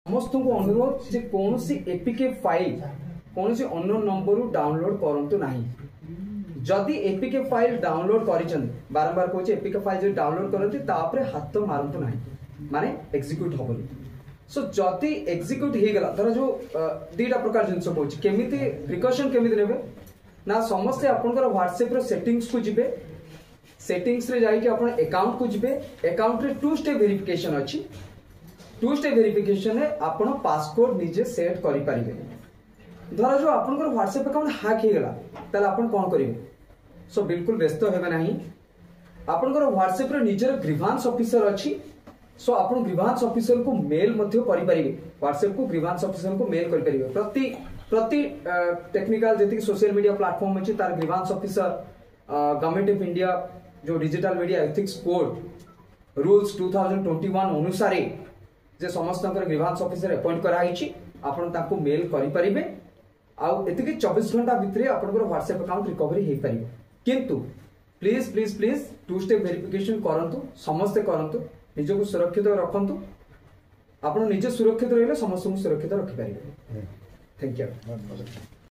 समस्त को अनुरोध जे कौन सी एपीके फाइल कौन सी अननोन नंबर डाउनलोड करंतु नाही। जदि एपीके फाइल डाउनलोड करिसन बारंबार कहूँ एपीके फाइल जो डाउनलोड करते तापर हाथ मारंतु नाही माने एक्जिक्यूट होबनी। सो जदि एक्जिक्यूट हो गला धर जो दीटा प्रकार जिनस कहूँ केमिति प्रिकॉशन केमिति नेबे ना समस्ते आपनकर व्हाट्सएप रो सेटिंग्स को जिबे सेटिंग्स रे जाई कि अपन अकाउंट को जिबे अकाउंट रे टू स्टेप वेरिफिकेशन अछि टू स्टेप वेरिफिकेशन है आपण पासवर्ड निजे सेट करि परिबे। धर जो आपनकर व्हाट्सएप अकाउंट हैक हो गला तले आपण कोन करिवे। सो बिल्कुल व्यस्त हेबे नाही आपनकर व्हाट्सएप रे निजर ग्रीवांस ऑफिसर अछि। सो आपण ग्रीवांस ऑफिसर को मेल मध्य करि परिबे व्हाट्सएप को ग्रीवांस ऑफिसर को मेल करि परिबे। प्रति टेक्निकल जति सोशल मीडिया प्लेटफॉर्म अछि तार grievance officer government of India जो digital media ethics code rules 2021 अनुसार जे समस्त ग्रीवांस ऑफिसर अपॉइंट कराई आपण ताको मेल करि परिबे आउ एतिके 24 घंटा भितरे आपनकर व्हाट्सएप अकाउंट रिकवरी हे परिबे। किंतु please please please two step verification करंतु समस्त करंतु निजको सुरक्षित रखंतु आपण निजे सुरक्षित रहिले समस्त को सुरक्षित रखि परिबे। Thank you.